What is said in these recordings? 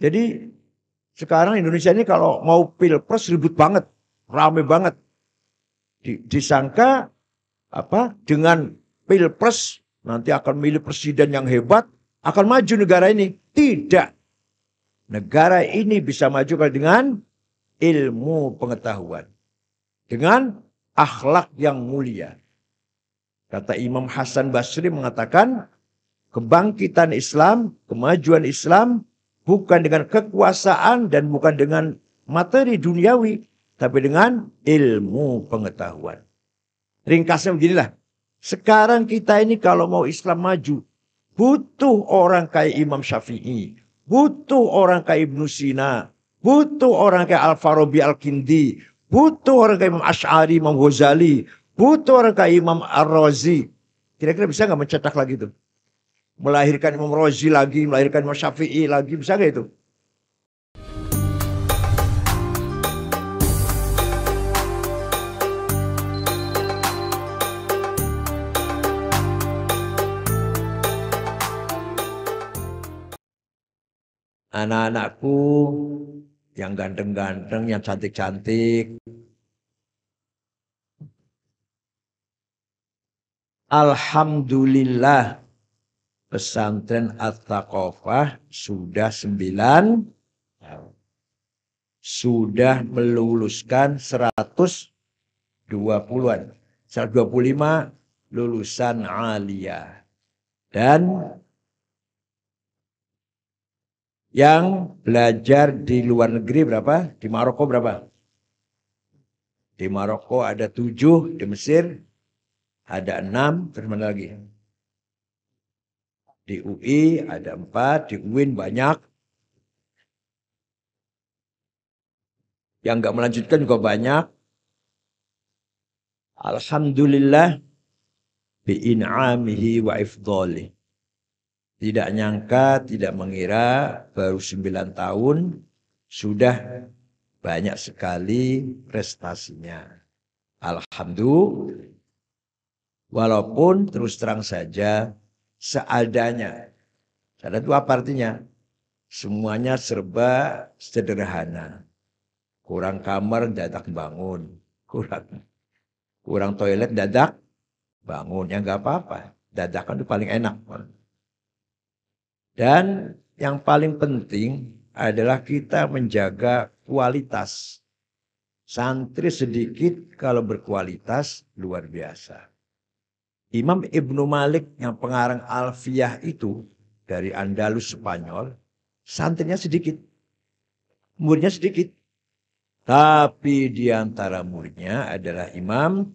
Jadi sekarang Indonesia ini kalau mau pilpres ribut banget, rame banget. Disangka dengan pilpres nanti akan milih presiden yang hebat, akan maju negara ini. Tidak. Negara ini bisa maju dengan ilmu pengetahuan. Dengan akhlak yang mulia. Kata Imam Hasan Basri mengatakan, kebangkitan Islam, kemajuan Islam, bukan dengan kekuasaan dan bukan dengan materi duniawi, tapi dengan ilmu pengetahuan. Ringkasnya beginilah. Sekarang kita ini kalau mau Islam maju, butuh orang kayak Imam Syafi'i, butuh orang kayak Ibnu Sina, butuh orang kayak Al-Farabi Al-Kindi, butuh orang kayak Imam Asy'ari, Imam Ghazali, butuh orang kayak Imam Ar-Razi. Kira-kira bisa nggak mencetak lagi itu? Melahirkan Imam Razi lagi, melahirkan Imam Syafi'i lagi, bisa nggak itu? Anak-anakku yang ganteng-ganteng, yang cantik-cantik. Alhamdulillah pesantren At-Taqofah sudah 9 tahun. Sudah meluluskan 120-an. 125 lulusan aliyah. Dan yang belajar di luar negeri berapa? Di Maroko berapa? Di Maroko ada 7, di Mesir ada 6, terus mana lagi? Di UI ada 4, di UIN banyak. Yang nggak melanjutkan juga banyak. Alhamdulillah bi'in'amihi wa ifdhalih. Tidak nyangka, tidak mengira baru 9 tahun sudah banyak sekali prestasinya. Alhamdulillah. Walaupun terus terang saja seadanya. Seadanya itu apa artinya? Semuanya serba sederhana. Kurang kamar dadak bangun. Kurang toilet dadak bangun. Ya nggak apa-apa. Dadakan itu paling enak. Dan yang paling penting adalah kita menjaga kualitas. Santri sedikit kalau berkualitas luar biasa. Imam Ibnu Malik yang pengarang Alfiyah itu dari Andalus Spanyol, santrinya sedikit. Muridnya sedikit. Tapi di antara muridnya adalah Imam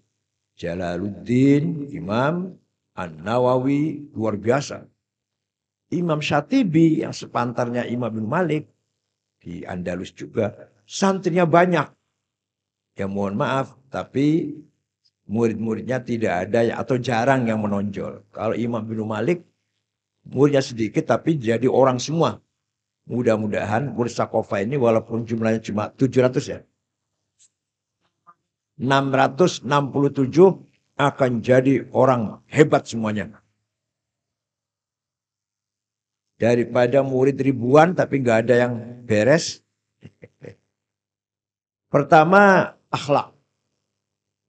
Jalaluddin, Imam An-Nawawi, luar biasa. Imam Syatibi yang sepantarnya Imam Ibnu Malik di Andalus juga, santrinya banyak. Ya mohon maaf, tapi murid-muridnya tidak ada atau jarang yang menonjol. Kalau Imam Ibnu Malik, muridnya sedikit tapi jadi orang semua. Mudah-mudahan murid Taqofah ini walaupun jumlahnya cuma 700 ya. 667 akan jadi orang hebat semuanya. Daripada murid ribuan tapi nggak ada yang beres. Pertama, akhlak.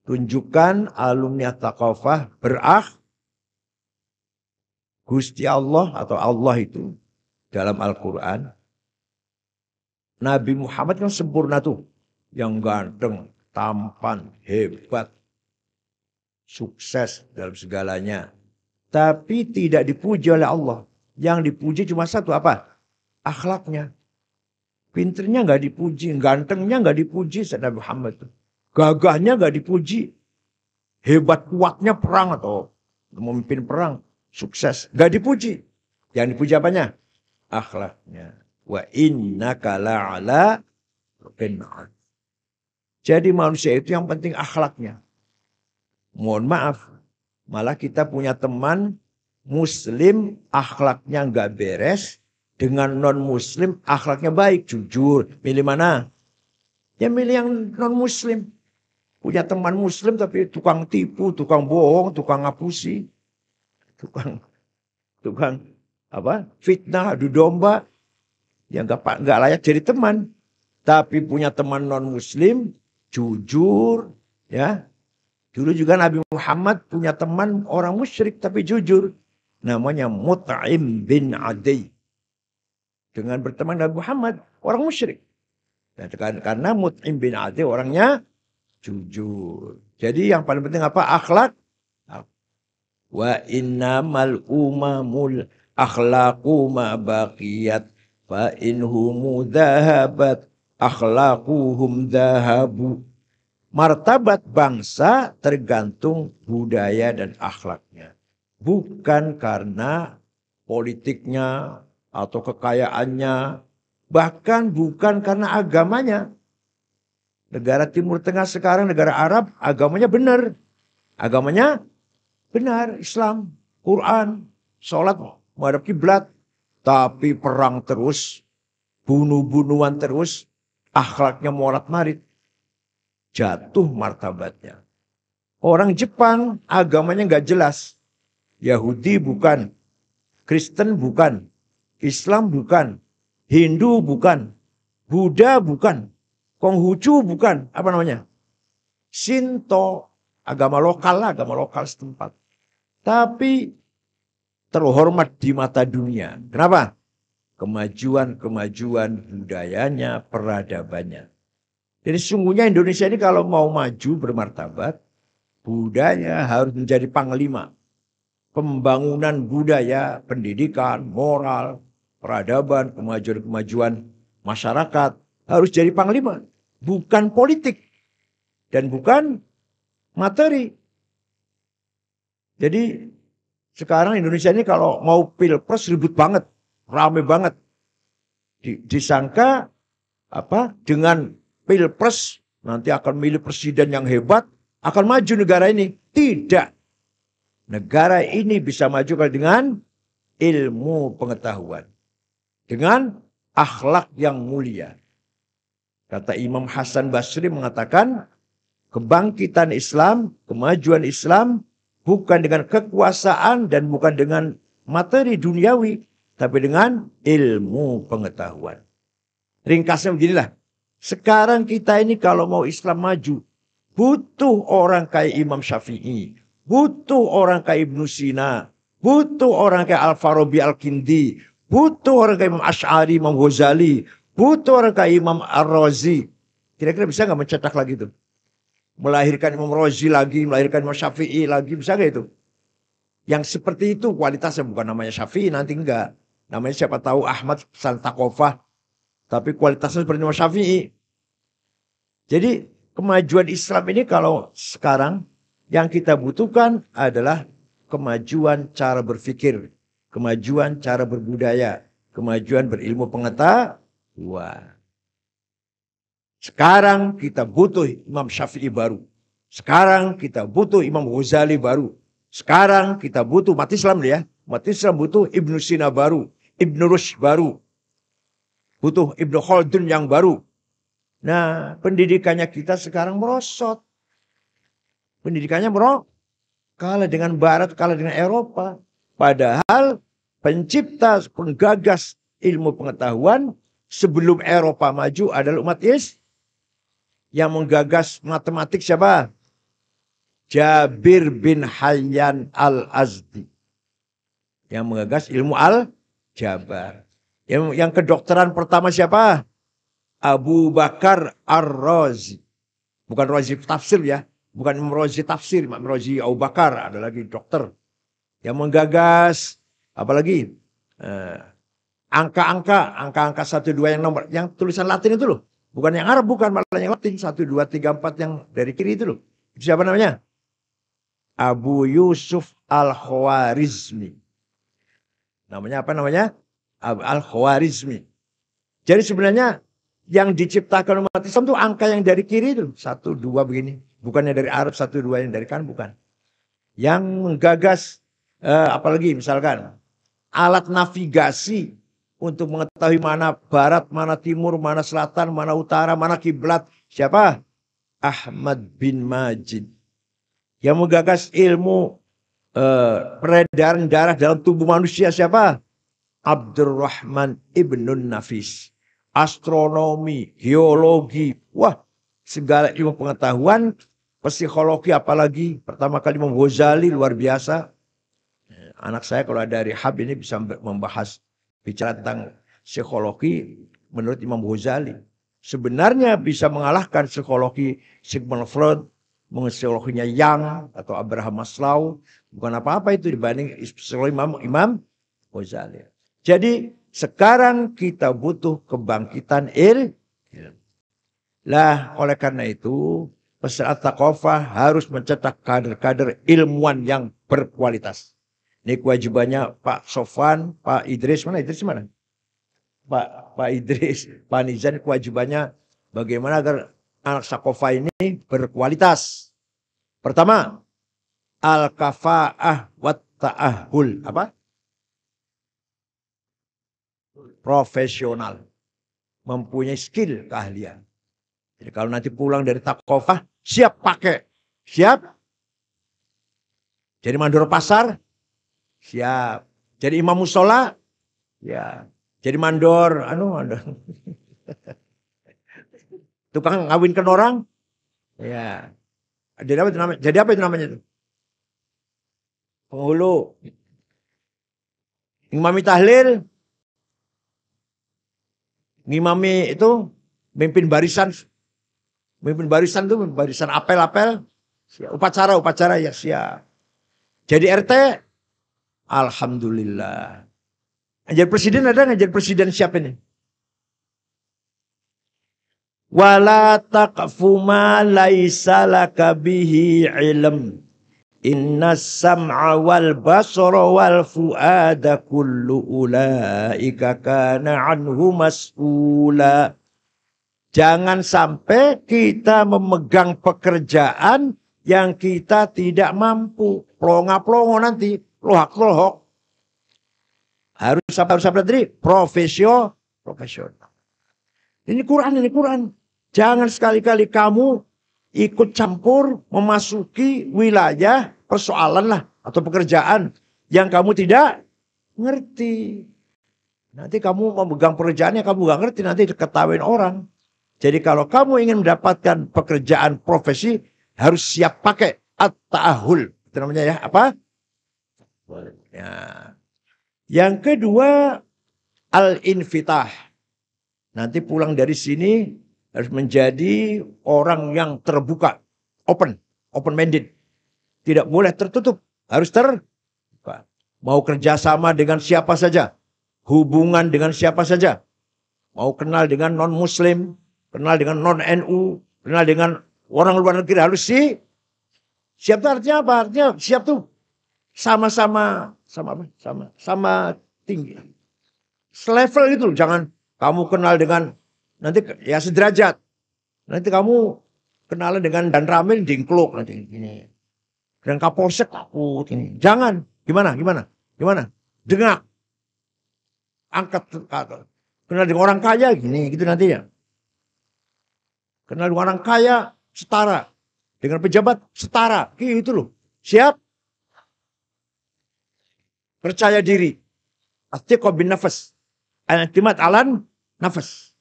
Tunjukkan alumni Taqofah Gusti Allah atau Allah itu dalam Al-Quran. Nabi Muhammad kan sempurna tuh. Yang ganteng, tampan, hebat, sukses dalam segalanya. Tapi tidak dipuji oleh Allah. Yang dipuji cuma satu apa? Akhlaknya. Pinternya nggak dipuji, gantengnya nggak dipuji Nabi Muhammad tuh. Gagahnya gak dipuji. Hebat kuatnya perang atau memimpin perang. Sukses. Gak dipuji. Yang dipuji apanya? Akhlaknya. Wa innaka la'ala qin'an. Jadi manusia itu yang penting akhlaknya. Mohon maaf. Malah kita punya teman muslim akhlaknya gak beres. Dengan non muslim akhlaknya baik. Jujur. Milih mana? Ya milih yang non muslim. Punya teman muslim tapi tukang tipu, tukang bohong, tukang ngapusi. Tukang fitnah, adu domba. ya nggak layak jadi teman. Tapi punya teman non muslim, jujur, ya. Dulu juga Nabi Muhammad punya teman orang musyrik tapi jujur. Namanya Mut'im bin Adi. Dengan berteman Nabi Muhammad, orang musyrik. Dan karena Mut'im bin Adi orangnya jujur. Jadi yang paling penting apa? Akhlak. Wa innamal umamul akhlaqu ma baqiyat fa inhumu dhahabat akhlaquhum dhahabu. Martabat bangsa tergantung budaya dan akhlaknya. Bukan karena politiknya atau kekayaannya. Bahkan bukan karena agamanya. Negara Timur Tengah sekarang, negara Arab, agamanya benar. Agamanya benar, Islam, Quran, sholat, menghadap kiblat. Tapi perang terus, bunuh-bunuhan terus, akhlaknya morat-marit. Jatuh martabatnya. Orang Jepang agamanya nggak jelas. Yahudi bukan, Kristen bukan, Islam bukan, Hindu bukan, Buddha bukan, Konghucu bukan, apa namanya? Shinto, agama lokal setempat. Tapi terhormat di mata dunia. Kenapa? Kemajuan budayanya, peradabannya. Jadi sungguhnya Indonesia ini kalau mau maju bermartabat, budaya harus menjadi panglima. Pembangunan budaya, pendidikan, moral, peradaban, kemajuan masyarakat harus jadi panglima. Bukan politik. Dan bukan materi. Jadi sekarang Indonesia ini kalau mau pilpres ribut banget. Rame banget. Disangka dengan pilpres nanti akan milih presiden yang hebat, akan maju negara ini. Tidak. Negara ini bisa maju dengan ilmu pengetahuan. Dengan akhlak yang mulia. Kata Imam Hasan Basri mengatakan, kebangkitan Islam, kemajuan Islam, bukan dengan kekuasaan dan bukan dengan materi duniawi, tapi dengan ilmu pengetahuan. Ringkasnya beginilah. Sekarang kita ini kalau mau Islam maju, butuh orang kayak Imam Syafi'i, butuh orang kayak Ibnu Sina, butuh orang kayak Al-Farabi Al-Kindi, butuh orang kayak Imam Asy'ari, Imam Ghazali, butuh orang kayak Imam Ar-Razi. Kira-kira bisa nggak mencetak lagi itu? Melahirkan Imam Razi lagi, melahirkan Imam Syafi'i lagi, bisa nggak itu? Yang seperti itu kualitasnya bukan namanya Syafi'i, nanti enggak. Namanya siapa tahu Ahmad Santakofah. Tapi kualitasnya seperti Imam Syafi'i. Jadi kemajuan Islam ini kalau sekarang yang kita butuhkan adalah kemajuan cara berpikir. Kemajuan cara berbudaya. Kemajuan berilmu pengetahuan. Sekarang kita butuh Imam Syafi'i baru. Sekarang kita butuh Imam Ghazali baru. Sekarang kita butuh umat Islam ya. Umat Islam butuh Ibnu Sina baru. Ibnu Rushd baru. Butuh Ibnu Khaldun yang baru. Nah, pendidikannya kita sekarang merosot. Pendidikannya kalah dengan Barat, kalah dengan Eropa. Padahal pencipta, penggagas ilmu pengetahuan sebelum Eropa maju adalah umat Islam. Yang menggagas matematik siapa? Jabir bin Hayyan Al-Azdi. Yang menggagas ilmu Al-Jabar. Yang kedokteran pertama siapa? Abu Bakar Ar-Razi. Bukan Razi tafsir ya. Bukan Imam Razi tafsir. Imam Razi Abu Bakar. Ada lagi dokter. Yang menggagas. Apalagi? Angka-angka 1, 2 yang nomor. Yang tulisan Latin itu loh. Bukan yang Arab. Bukan malah yang Latin. 1, 2, 3, 4 yang dari kiri itu loh. Siapa namanya? Abu Yusuf Al-Khwarizmi. Namanya apa namanya? Al-Khwarizmi. Jadi sebenarnya yang diciptakan umat Islam itu angka yang dari kiri itu. 1, 2 begini. Bukannya dari Arab 1, 2 yang dari kanan. Bukan. Yang menggagas apalagi misalkan alat navigasi untuk mengetahui mana barat, mana timur, mana selatan, mana utara, mana kiblat. Siapa? Ahmad bin Majid. Yang menggagas ilmu peredaran darah dalam tubuh manusia siapa? Abdurrahman Ibnun Nafis. Astronomi, geologi, wah segala ilmu pengetahuan, psikologi apalagi. Pertama kali Imam Ghazali luar biasa. Anak saya kalau ada rehab ini bisa membahas bicara tentang psikologi menurut Imam Ghazali. Sebenarnya bisa mengalahkan psikologi Sigmund Freud, psikologinya Young atau Abraham Maslow. Bukan apa-apa itu dibanding psikologi Imam Ghazali. Jadi sekarang kita butuh kebangkitan ilmu. Lah oleh karena itu Pesantren Thaqafah harus mencetak kader-kader ilmuwan yang berkualitas. Ini kewajibannya Pak Sofwan, Pak Idris. Mana Idris mana? Pak Idris, Pak Nizan, kewajibannya bagaimana agar anak Thaqafah ini berkualitas. Pertama, al-kafa'ah wat ta'ahul. Apa? Profesional. Mempunyai skill, keahlian. Jadi kalau nanti pulang dari Thaqafah, siap pakai. Siap? Jadi mandor pasar? Siap. Jadi imam musola? Ya. Jadi mandor, mandor. Tukang ngawinkan orang? Ya. Jadi apa itu namanya? Jadi apa itu namanya itu? Penghulu. Ngimami tahlil? Ngimami itu mimpin barisan. Mimpin barisan itu barisan apel-apel. Upacara ya siap. Jadi RT? Alhamdulillah. Jadi presiden ada nggak? Jadi presiden siapa ini? Wala taqfu ma laisa laka bihi ilm. Inna sam'a wal basara wal fuada kullu ulaika kana anhu mas'ula. Jangan sampai kita memegang pekerjaan yang kita tidak mampu. Plonga-plongo nanti, lohak-lohok. Harus apa tadi? Profesional. Ini Quran. Jangan sekali-kali kamu ikut campur memasuki wilayah persoalan lah atau pekerjaan yang kamu tidak ngerti. Nanti kamu memegang pekerjaan yang kamu gak ngerti, nanti diketawain orang. Jadi kalau kamu ingin mendapatkan pekerjaan profesi, harus siap pakai at-ta'ahul. Itu namanya ya, apa? Ya. Yang kedua, al-infitah. Nanti pulang dari sini harus menjadi orang yang terbuka. Open-minded. Tidak boleh tertutup. Harus terbuka. Mau kerjasama dengan siapa saja. Hubungan dengan siapa saja. Mau kenal dengan non-muslim. Kenal dengan non-NU, kenal dengan orang luar negeri, harus siap itu artinya apa? Artinya siap tuh sama tinggi. Selevel gitu, jangan kamu kenal dengan nanti ya sederajat. Nanti kamu kenalan dengan Dan Ramil dingkluk nanti gini. Dan Kapolsek takut ini. Jangan. Gimana? Dengar. Angkat. Kenal dengan orang kaya gini gitu nantinya. Kenal dengan orang kaya, setara. Dengan pejabat, setara. Gitu loh. Siap? Percaya diri. Athiqah bin nafas. Al-i'timad alan nafas.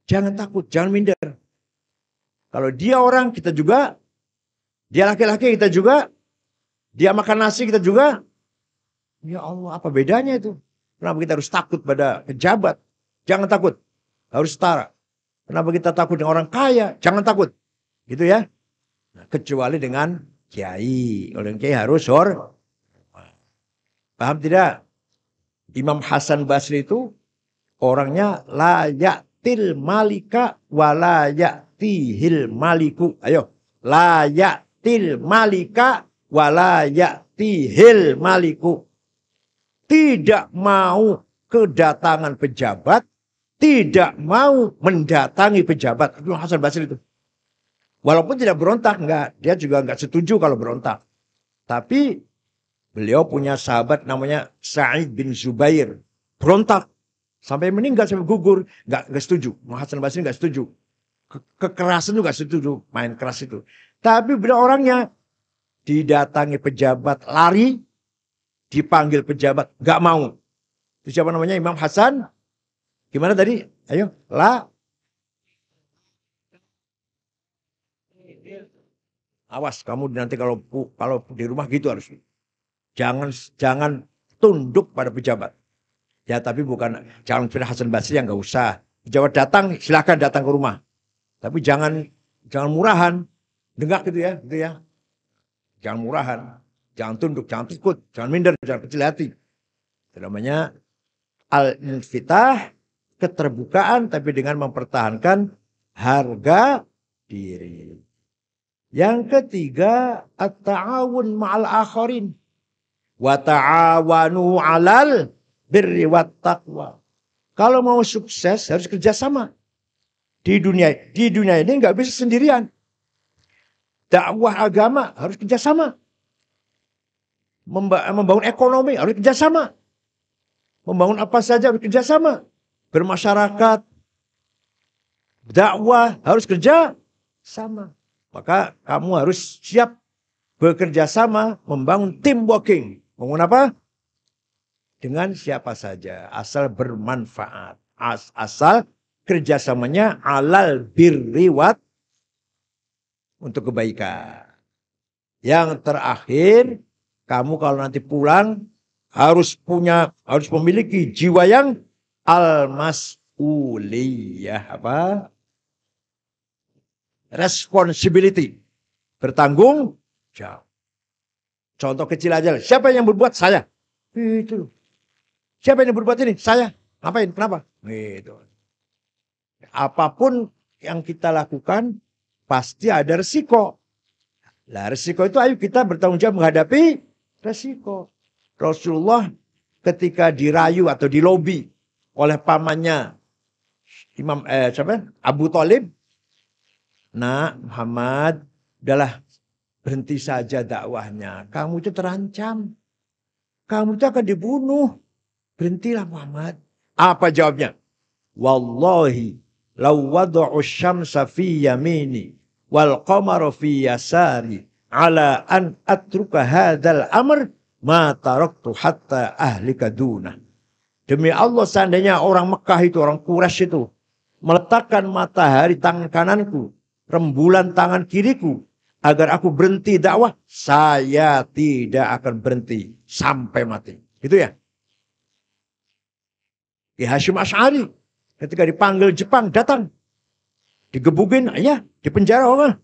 Jangan takut, jangan minder. Kalau dia orang, kita juga. Dia laki-laki, kita juga. Dia makan nasi, kita juga. Ya Allah, apa bedanya itu? Kenapa kita harus takut pada pejabat? Jangan takut. Harus setara. Kenapa kita takut dengan orang kaya? Jangan takut. Gitu ya. Nah, kecuali dengan kiai. Oleh kiai harus paham tidak? Imam Hasan Basri itu orangnya la ya'til malika wa la ya'tihil maliku. Ayo. La ya'til malika wa la ya'tihil maliku. Tidak mau kedatangan pejabat. Tidak mau mendatangi pejabat. Itu Hasan Basri itu. Walaupun tidak berontak, enggak. Dia juga enggak setuju kalau berontak. Tapi beliau punya sahabat namanya Sa'id bin Zubair. Berontak. Sampai meninggal, sampai gugur. Enggak setuju. Hasan Basri enggak setuju. Kekerasan itu enggak setuju. Main keras itu. Tapi beliau orangnya didatangi pejabat lari. Dipanggil pejabat enggak mau. Itu siapa namanya? Imam Hasan. Gimana tadi? Ayo, awas kamu nanti kalau di rumah gitu harus. Jangan jangan tunduk pada pejabat. Ya tapi bukan jangan seperti Hasan Basri yang nggak usah. Pejabat datang silakan datang ke rumah. Tapi jangan murahan. Dengar gitu ya. Jangan murahan, jangan tunduk, jangan takut, jangan minder, jangan kecil hati. Itu namanya al-infitah, keterbukaan tapi dengan mempertahankan harga diri. Yang ketiga, at-ta'awun ma'al akharin. Wa ta'awanu 'alal birri wat taqwa. Kalau mau sukses harus kerjasama. Di dunia ini nggak bisa sendirian. Dakwah agama harus kerjasama. Membangun ekonomi harus kerjasama. Membangun apa saja harus kerjasama. Bermasyarakat, dakwah harus kerja sama. Maka kamu harus siap bekerja sama, membangun team working. Membangun apa? Dengan siapa saja. Asal bermanfaat. Asal kerjasamanya alal birri wat untuk kebaikan. Yang terakhir, kamu kalau nanti pulang harus memiliki jiwa yang al-mas'uliyah, apa? Responsibility. Bertanggung jawab. Contoh kecil aja. Siapa yang berbuat? Saya. Itu. Siapa yang berbuat ini? Saya. Ngapain? Kenapa? Gitu. Apapun yang kita lakukan pasti ada resiko. Lah resiko itu ayo kita bertanggung jawab menghadapi resiko. Rasulullah ketika dirayu atau dilobi oleh pamannya Abu Thalib, nah Muhammad, udahlah berhenti saja dakwahnya. Kamu itu terancam. Kamu itu akan dibunuh. Berhentilah Muhammad. Apa jawabnya? Wallahi law wada'u syamsa fi yamini wal qamara fi yasari ala an atruka hadzal amr ma taraktu hatta ahlika dunah. Demi Allah, seandainya orang Mekah itu, orang Quraisy itu meletakkan matahari tangan kananku, rembulan tangan kiriku, agar aku berhenti dakwah, saya tidak akan berhenti sampai mati. Gitu ya. Ki Hasyim Asy'ari ketika dipanggil Jepang datang. Digebukin, ya, dipenjara orang.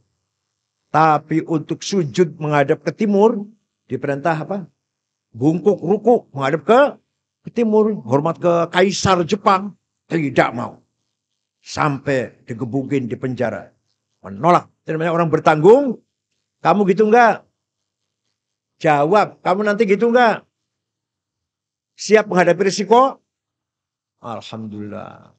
Tapi untuk sujud menghadap ke timur, diperintah apa? Bungkuk, ruku, menghadap ke timur. Hormat ke Kaisar Jepang. Tidak mau. Sampai digebukin, dipenjara. Menolak. Itu namanya orang bertanggung. Kamu gitu enggak? Jawab, kamu nanti gitu enggak? Siap menghadapi risiko? Alhamdulillah.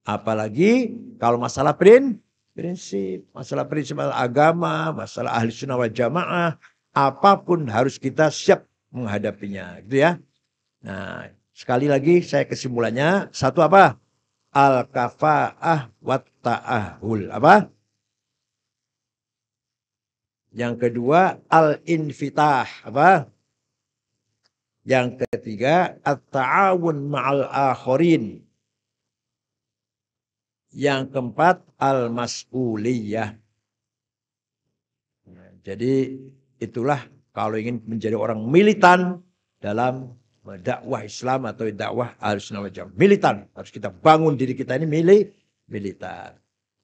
Apalagi kalau masalah prinsip, masalah prinsip agama, masalah ahli sunnah wal jamaah, apapun harus kita siap menghadapinya, gitu ya. Nah, sekali lagi saya kesimpulannya, satu apa? Al-kafa'ah wat ta'ahul. Apa? Yang kedua, al-infitah. Apa? Yang ketiga, at-ta'awun ma'al akharin. Yang keempat, al-mas'uliyah. Jadi itulah kalau ingin menjadi orang militan dalam dakwah Islam atau dakwah Ahlussunnah wal Jamaah. Militan. Harus kita bangun diri kita ini militan.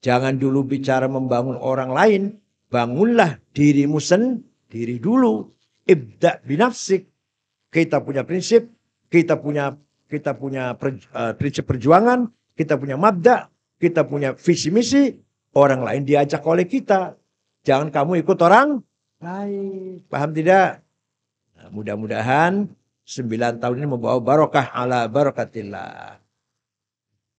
Jangan dulu bicara membangun orang lain. Bangunlah dirimu sendiri dulu. Ibda' binafsik. Kita punya prinsip, kita punya prinsip perjuangan, kita punya mabda, kita punya visi misi, orang lain diajak oleh kita. Jangan kamu ikut orang lain. Paham tidak? Nah, mudah-mudahan 9 tahun ini membawa barokah ala barakatillah.